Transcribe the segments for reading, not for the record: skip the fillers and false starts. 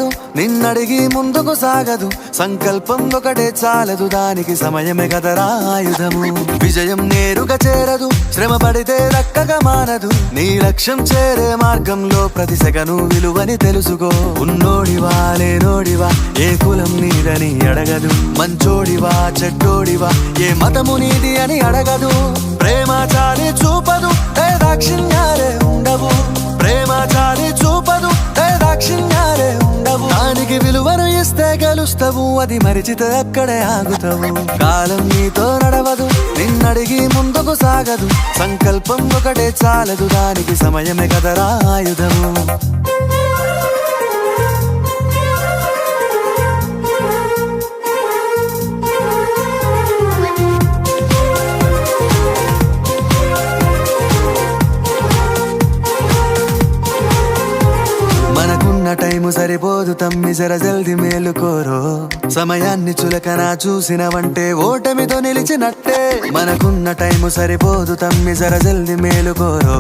నడవదు నిన్నడిగి ముందుకు సాగదు సంకల్పం ఒకటే చాలదు దానికి సమయమే కదరా ఆయుధము విజయం నేరుగా చేరదు శ్రమ పడితే దక్కగా మానదు నీ లక్ష్యం చేరే మార్గంలో ప్రతి సెకను విలువని తెలుసుకో ఉన్నోడివా లేనోడివా ఏ కులం నీదని అడగదు మంచోడివా చెడ్డోడివా ఏ మతము నీది అని అడగదు ప్రేమ చాలి చూపదు దాక్షిణ్యాలే ఉండవు ప్రేమ చాలి చూపదు దాక్షిణ్యాలే ఉండవు దానికి విలువను ఇస్తే గెలుస్తావు అది మరిచితే అక్కడే ఆగుతావు కాలం నీతో నడవదు నిన్నడిగి ముందుకు సాగదు సంకల్పం ఒకటే చాలదు దానికి సమయమే కదరా ఆయుధము టైము సరిపోదు తమ్మి జర జల్ది మేలుకోరో సమయాన్ని చులకన చూసినవంటే ఓటమితో నిలిచినట్టే మనకున్న టైము సరిపోదు తమ్మి జర జల్ది మేలుకోరో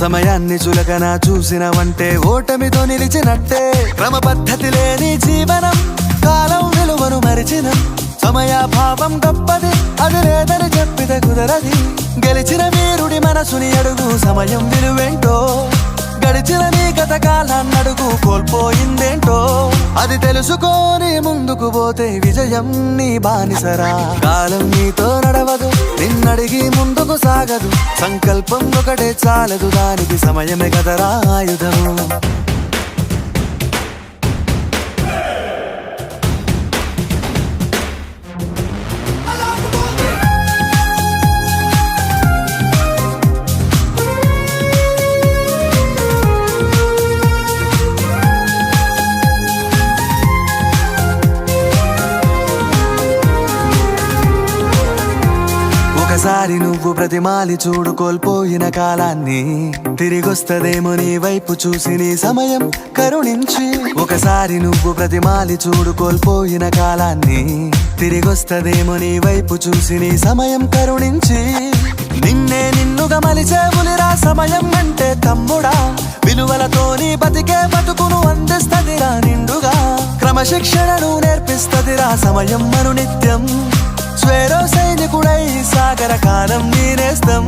సమయాన్ని చులకన చూసినవంటే ఓటమితో నిలిచినట్టే క్రమ పద్ధతి లేని జీవనం కాలం విలువను మరిచిన సమయాభావం గొప్పది అది లేదని చెప్పితే కుదరది గెలిచిన వీరుడి మనసుని అడుగు సమయం విలువేంటో గడిచిన నీ గత కాలాన్నడుగు కోల్పోయిందేంటో అది తెలుసుకొని ముందుకు పోతే విజయం నీ బానిసరా కాలం నీతో నడవదు నిన్నడిగి ముందుకు సాగదు సంకల్పం ఒకటే చాలదు దానికి సమయమే కదరా ఆయుధము ఒకసారి నువ్వు ప్రతిమాలి చూడు కోల్పోయిన కాలాన్ని తిరిగొస్తదేమో నీ వైపు చూసి నీ సమయం కరుణించి ఒకసారి నువ్వు ప్రతిమాలి చూడు కోల్పోయిన కాలాన్ని తిరిగొస్తదేమో నీ వైపు చూసి నీ సమయం కరుణించి నిన్నే నిన్నుగా మలిచేవులిరా సమయం అంటే తమ్ముడా విలువలతోని బతికే బతుకును అందిస్తదిరా నిండుగా క్రమశిక్షణను నేర్పిస్తదిరా సమయం మను నిత్యం స్వేరో సైనికుడై సాగర కాలం నీనేస్తం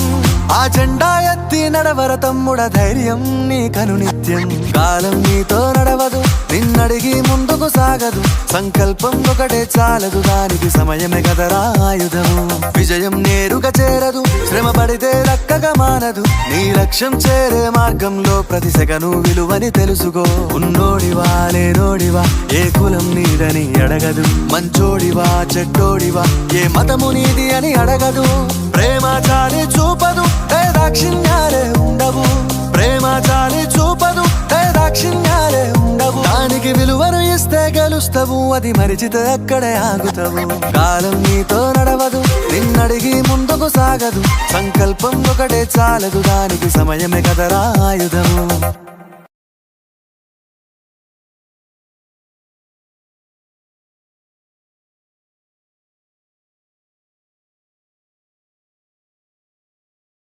ఆ జెండా ఎత్తి నడవర తమ్ముడ ధైర్యం నీ కను నిత్యం కాలం నీతో నడవదు నిన్నడిగి ముందుకు సాగదు సంకల్పం ఒకటే చాలదు దానికి సమయమే కదరా ఆయుధము విజయం నేరుగా చేరదు శ్రమ పడితే దక్కగా మానదు నీ లక్ష్యం చేరే మార్గంలో ప్రతి సెకను విలువని తెలుసుకో ఉన్నోడివా లేనోడివా ఏ కులం నీదని అడగదు మంచోడివా చెడ్డోడివా ఏ మతము నీది అని అడగదు ప్రేమ చాలి చూపదు దాక్షిణ్యాలే ఉండవు ప్రేమ చాలి చూపదు దాక్షిణ్యాలే ఉండవు దానికి విలువను ఇస్తే గెలుస్తావు అది మరిచితే అక్కడే ఆగుతావు కాలం నీతో నడవదు నిన్నడిగి ముందుకు సాగదు సంకల్పం ఒకటే చాలదు దానికి సమయమే కదరా ఆయుధము